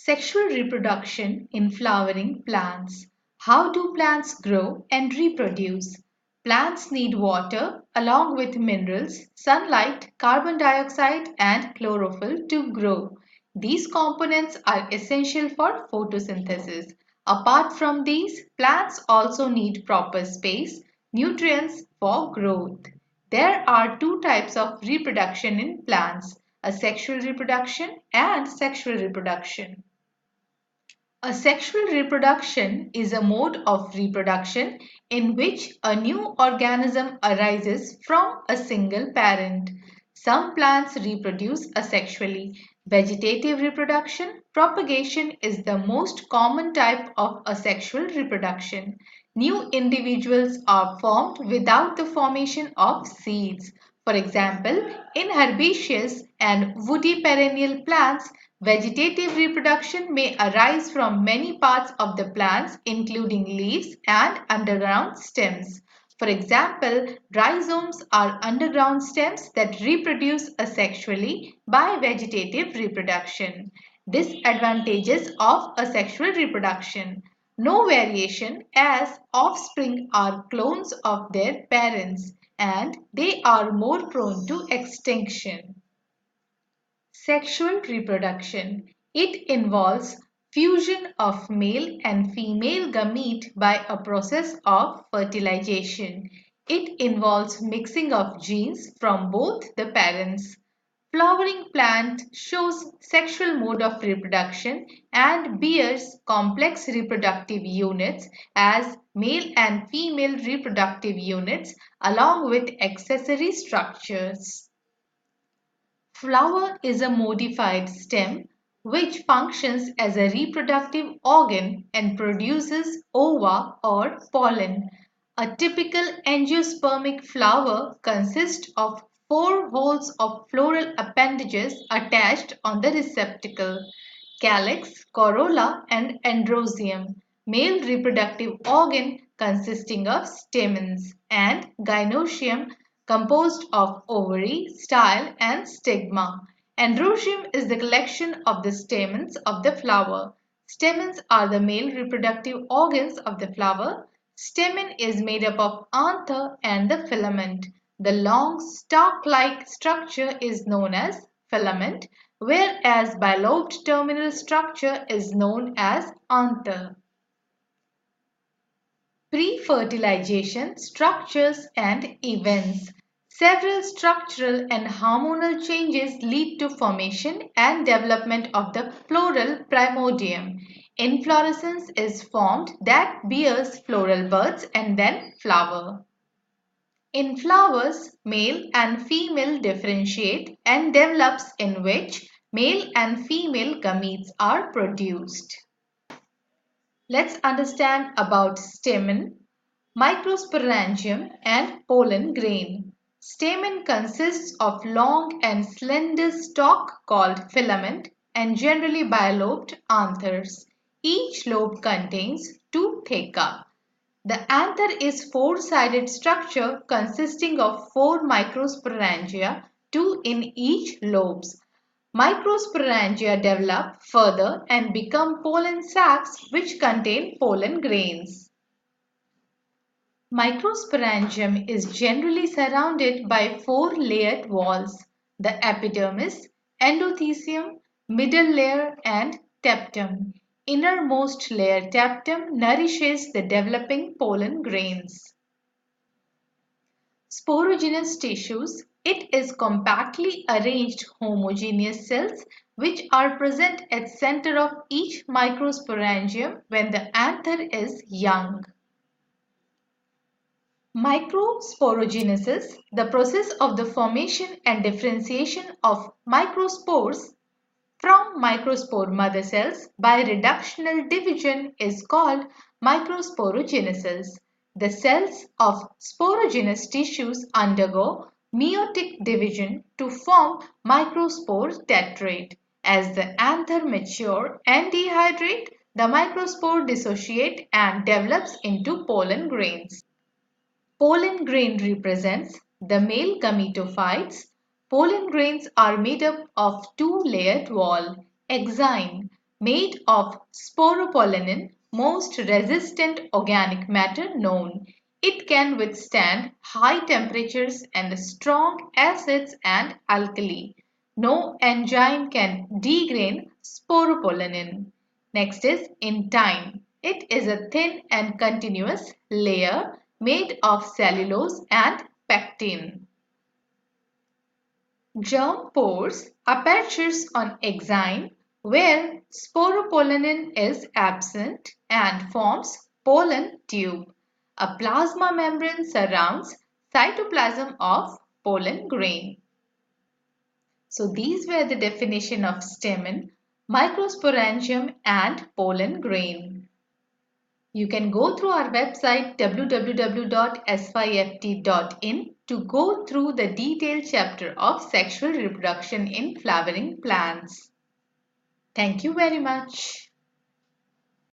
Sexual reproduction in flowering plants. How do plants grow and reproduce? Plants need water along with minerals, sunlight, carbon dioxide, and chlorophyll to grow. These components are essential for photosynthesis. Apart from these, plants also need proper space, nutrients for growth. There are two types of reproduction in plants: asexual reproduction and sexual reproduction. Asexual reproduction is a mode of reproduction in which a new organism arises from a single parent. Some plants reproduce asexually. Vegetative reproduction, propagation is the most common type of asexual reproduction. New individuals are formed without the formation of seeds. For example, in herbaceous and woody perennial plants, vegetative reproduction may arise from many parts of the plants, including leaves and underground stems. For example, rhizomes are underground stems that reproduce asexually by vegetative reproduction. Disadvantages of asexual reproduction: no variation, as offspring are clones of their parents and they are more prone to extinction. Sexual reproduction. It involves fusion of male and female gamete by a process of fertilization. It involves mixing of genes from both the parents. Flowering plant shows sexual mode of reproduction and bears complex reproductive units as male and female reproductive units along with accessory structures. Flower is a modified stem which functions as a reproductive organ and produces ova or pollen. A typical angiospermic flower consists of four whorls of floral appendages attached on the receptacle: calyx, corolla, and androsium. Male reproductive organ consisting of stamens, and gynoecium composed of ovary, style, and stigma. Androecium is the collection of the stamens of the flower. Stamens are the male reproductive organs of the flower. Stamen is made up of anther and the filament. The long stalk-like structure is known as filament, whereas bilobed terminal structure is known as anther. Pre-fertilization structures and events. Several structural and hormonal changes lead to formation and development of the floral primordium. Inflorescence is formed that bears floral buds and then flower. In flowers, male and female differentiate and develops in which male and female gametes are produced. Let's understand about stamen, microsporangium, and pollen grain. Stamen consists of long and slender stalk called filament and generally bilobed anthers. Each lobe contains two theca. The anther is four-sided structure consisting of four microsporangia, two in each lobes. Microsporangia develop further and become pollen sacs which contain pollen grains. Microsporangium is generally surrounded by four layered walls: the epidermis, endothecium, middle layer, and teptum. Innermost layer teptum nourishes the developing pollen grains. Sporogenous tissues. It is compactly arranged homogeneous cells which are present at center of each microsporangium when the anther is young. Microsporogenesis, the process of the formation and differentiation of microspores from microspore mother cells by reductional division, is called microsporogenesis. The cells of sporogenous tissues undergo meiotic division to form microspore tetrad. As the anther mature and dehydrate, the microspore dissociate and develops into pollen grains. Pollen grain represents the male gametophytes. Pollen grains are made up of two-layered wall: exine. made of sporopollenin, most resistant organic matter known. It can withstand high temperatures and strong acids and alkali. No enzyme can degrade sporopollenin. Next is intine. It is a thin and continuous layer made of cellulose and pectin. Germ pores, apertures on exine where sporopollenin is absent and forms pollen tube. A plasma membrane surrounds cytoplasm of pollen grain. So these were the definition of stamen, microsporangium and pollen grain. You can go through our website www.syft.in to go through the detailed chapter of sexual reproduction in flowering plants. Thank you very much.